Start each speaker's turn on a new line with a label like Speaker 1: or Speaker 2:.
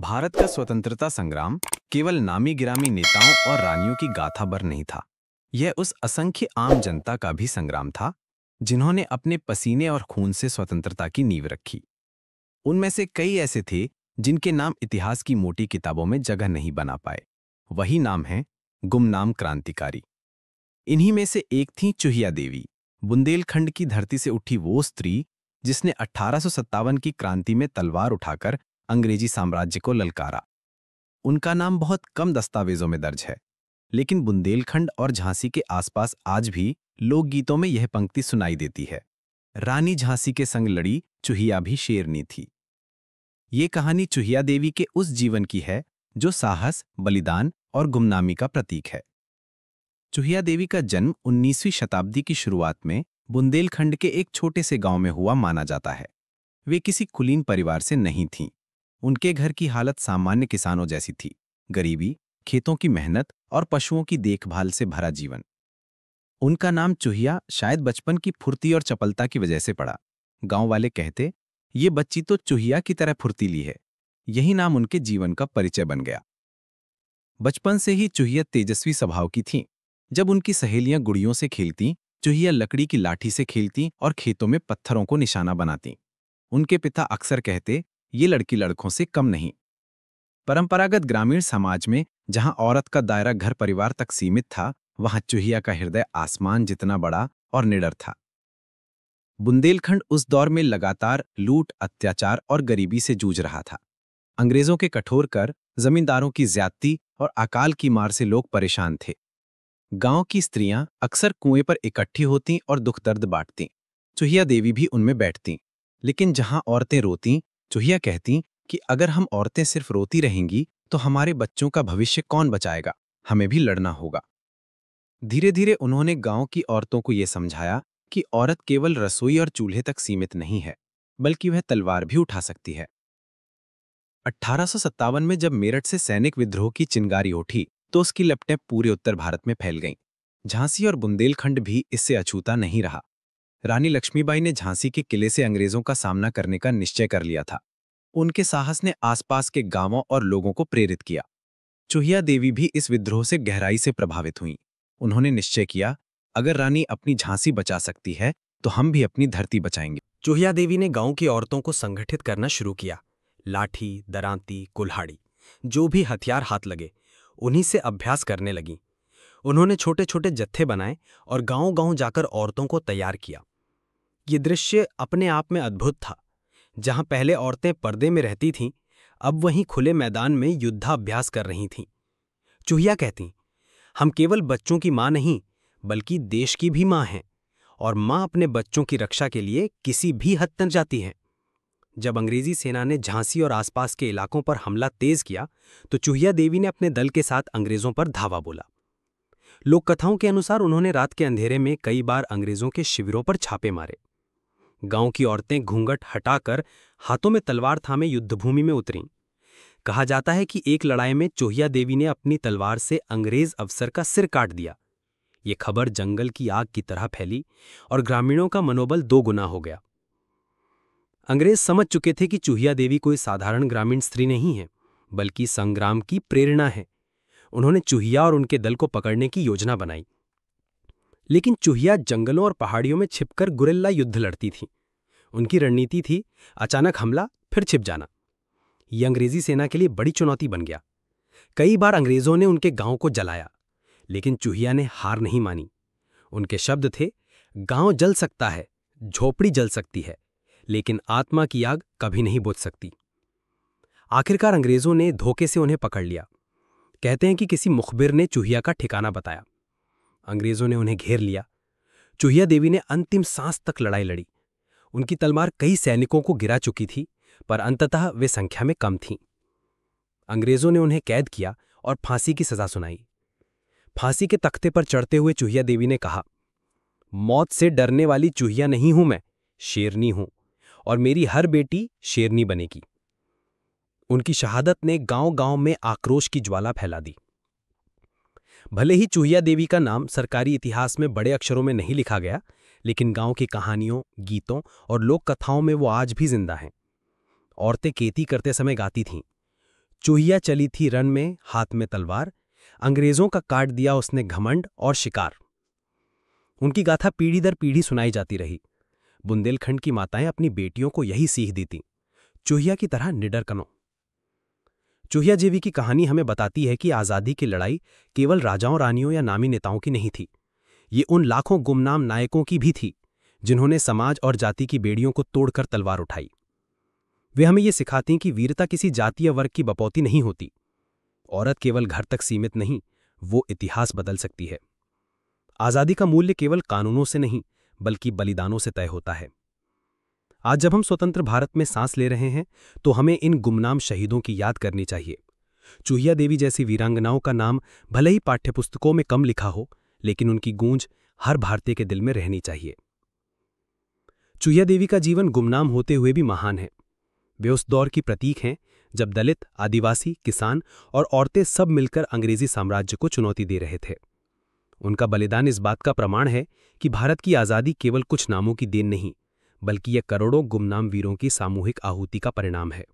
Speaker 1: भारत का स्वतंत्रता संग्राम केवल नामी गिरामी नेताओं और रानियों की गाथा भर नहीं था। यह उस असंख्य आम जनता का भी संग्राम था जिन्होंने अपने पसीने और खून से स्वतंत्रता की नींव रखी। उनमें से कई ऐसे थे जिनके नाम इतिहास की मोटी किताबों में जगह नहीं बना पाए। वही नाम है गुमनाम क्रांतिकारी। इन्हीं में से एक थी चुहिया देवी, बुंदेलखंड की धरती से उठी वो स्त्री जिसने 1857 की क्रांति में तलवार उठाकर अंग्रेजी साम्राज्य को ललकारा। उनका नाम बहुत कम दस्तावेजों में दर्ज है, लेकिन बुंदेलखंड और झांसी के आसपास आज भी लोकगीतों में यह पंक्ति सुनाई देती है। रानी झांसी के संग लड़ी चुहिया भी शेरनी थी। ये कहानी चुहिया देवी के उस जीवन की है जो साहस, बलिदान और गुमनामी का प्रतीक है। चुहिया देवी का जन्म 19वीं शताब्दी की शुरुआत में बुंदेलखंड के एक छोटे से गांव में हुआ माना जाता है। वे किसी कुलीन परिवार से नहीं थीं। उनके घर की हालत सामान्य किसानों जैसी थी। गरीबी, खेतों की मेहनत और पशुओं की देखभाल से भरा जीवन। उनका नाम चुहिया शायद बचपन की फुर्ती और चपलता की वजह से पड़ा। गांव वाले कहते, ये बच्ची तो चुहिया की तरह फुर्तीली है। यही नाम उनके जीवन का परिचय बन गया। बचपन से ही चुहिया तेजस्वी स्वभाव की थीं। जब उनकी सहेलियां गुड़ियों से खेलतीं, चुहिया लकड़ी की लाठी से खेलतीं और खेतों में पत्थरों को निशाना बनातीं। उनके पिता अक्सर कहते, ये लड़की लड़कों से कम नहीं। परंपरागत ग्रामीण समाज में जहां औरत का दायरा घर परिवार तक सीमित था, वहां चुहिया का हृदय आसमान जितना बड़ा और निडर था। बुंदेलखंड उस दौर में लगातार लूट, अत्याचार और गरीबी से जूझ रहा था। अंग्रेजों के कठोर कर, जमींदारों की ज्यादती और अकाल की मार से लोग परेशान थे। गांव की स्त्रियां अक्सर कुएं पर इकट्ठी होतीं और दुख दर्द बांटतीं। चुहिया देवी भी उनमें बैठतीं। लेकिन जहां औरतें रोतीं, चुहिया कहतीं कि अगर हम औरतें सिर्फ रोती रहेंगी तो हमारे बच्चों का भविष्य कौन बचाएगा, हमें भी लड़ना होगा। धीरे धीरे उन्होंने गांव की औरतों को यह समझाया कि औरत केवल रसोई और चूल्हे तक सीमित नहीं है, बल्कि वह तलवार भी उठा सकती है। 1857 में जब मेरठ से सैनिक विद्रोह की चिंगारी उठी तो उसकी लपटें पूरे उत्तर भारत में फैल गईं। झांसी और बुंदेलखंड भी इससे अछूता नहीं रहा। रानी लक्ष्मीबाई ने झांसी के किले से अंग्रेजों का सामना करने का निश्चय कर लिया था। उनके साहस ने आसपास के गांवों और लोगों को प्रेरित किया। चुहिया देवी भी इस विद्रोह से गहराई से प्रभावित हुईं। उन्होंने निश्चय किया, अगर रानी अपनी झांसी बचा सकती है तो हम भी अपनी धरती बचाएंगे।
Speaker 2: चुहिया देवी ने गांव की औरतों को संगठित करना शुरू किया। लाठी, दरांती, कुल्हाड़ी, जो भी हथियार हाथ लगे, उन्हीं से अभ्यास करने लगीं। उन्होंने छोटे छोटे जत्थे बनाए और गांव-गांव जाकर औरतों को तैयार किया। ये दृश्य अपने आप में अद्भुत था। जहां पहले औरतें पर्दे में रहती थीं, अब वहीं खुले मैदान में युद्धाभ्यास कर रही थीं। चुहिया कहती, हम केवल बच्चों की मां नहीं, बल्कि देश की भी मां हैं, और मां अपने बच्चों की रक्षा के लिए किसी भी हद तक जाती है। जब अंग्रेजी सेना ने झांसी और आसपास के इलाकों पर हमला तेज किया, तो चुहिया देवी ने अपने दल के साथ अंग्रेजों पर धावा बोला। लोक कथाओं के अनुसार उन्होंने रात के अंधेरे में कई बार अंग्रेजों के शिविरों पर छापे मारे। गांव की औरतें घूंघट हटाकर हाथों में तलवार थामे युद्धभूमि में उतरीं। कहा जाता है कि एक लड़ाई में चुहिया देवी ने अपनी तलवार से अंग्रेज अफसर का सिर काट दिया। ये खबर जंगल की आग की तरह फैली और ग्रामीणों का मनोबल दोगुना हो गया। अंग्रेज समझ चुके थे कि चुहिया देवी कोई साधारण ग्रामीण स्त्री नहीं है, बल्कि संग्राम की प्रेरणा है। उन्होंने चुहिया और उनके दल को पकड़ने की योजना बनाई। लेकिन चुहिया जंगलों और पहाड़ियों में छिपकर गुरिल्ला युद्ध लड़ती थी। उनकी रणनीति थी अचानक हमला, फिर छिप जाना। यह अंग्रेजी सेना के लिए बड़ी चुनौती बन गया। कई बार अंग्रेजों ने उनके गांव को जलाया, लेकिन चुहिया ने हार नहीं मानी। उनके शब्द थे, गांव जल सकता है, झोपड़ी जल सकती है, लेकिन आत्मा की आग कभी नहीं बुझ सकती। आखिरकार अंग्रेजों ने धोखे से उन्हें पकड़ लिया। कहते हैं कि किसी मुखबिर ने चुहिया का ठिकाना बताया। अंग्रेजों ने उन्हें घेर लिया। चुहिया देवी ने अंतिम सांस तक लड़ाई लड़ी। उनकी तलवार कई सैनिकों को गिरा चुकी थी, पर अंततः वे संख्या में कम थीं। अंग्रेजों ने उन्हें कैद किया और फांसी की सजा सुनाई। फांसी के तख्ते पर चढ़ते हुए चुहिया देवी ने कहा, मौत से डरने वाली चुहिया नहीं हूं मैं, शेरनी हूं, और मेरी हर बेटी शेरनी बनेगी। उनकी शहादत ने गांव-गांव में आक्रोश की ज्वाला फैला दी। भले ही चुहिया देवी का नाम सरकारी इतिहास में बड़े अक्षरों में नहीं लिखा गया, लेकिन गांव की कहानियों, गीतों और लोक कथाओं में वो आज भी जिंदा हैं। औरतें खेती करते समय गाती थीं, चूहिया चली थी रन में, हाथ में तलवार, अंग्रेजों का काट दिया उसने घमंड और शिकार। उनकी गाथा पीढ़ी दर पीढ़ी सुनाई जाती रही। बुंदेलखंड की माताएं अपनी बेटियों को यही सीख देती, चूहिया की तरह निडर कनो। चूहिया देवी की कहानी हमें बताती है कि आज़ादी की लड़ाई केवल राजाओं, रानियों या नामी नेताओं की नहीं थी। ये उन लाखों गुमनाम नायकों की भी थी जिन्होंने समाज और जाति की बेड़ियों को तोड़कर तलवार उठाई। वे हमें ये सिखाती कि वीरता किसी जाति या वर्ग की बपौती नहीं होती। औरत केवल घर तक सीमित नहीं, वो इतिहास बदल सकती है। आज़ादी का मूल्य केवल कानूनों से नहीं, बल्कि बलिदानों से तय होता है। आज जब हम स्वतंत्र भारत में सांस ले रहे हैं, तो हमें इन गुमनाम शहीदों की याद करनी चाहिए। चूहिया देवी जैसी वीरांगनाओं का नाम भले ही पाठ्यपुस्तकों में कम लिखा हो, लेकिन उनकी गूंज हर भारतीय के दिल में रहनी चाहिए। चूहिया देवी का जीवन गुमनाम होते हुए भी महान है। वे उस दौर की प्रतीक हैं जब दलित, आदिवासी, किसान और औरतें सब मिलकर अंग्रेजी साम्राज्य को चुनौती दे रहे थे। उनका बलिदान इस बात का प्रमाण है कि भारत की आज़ादी केवल कुछ नामों की देन नहीं, बल्कि यह करोड़ों गुमनाम वीरों की सामूहिक आहुति का परिणाम है।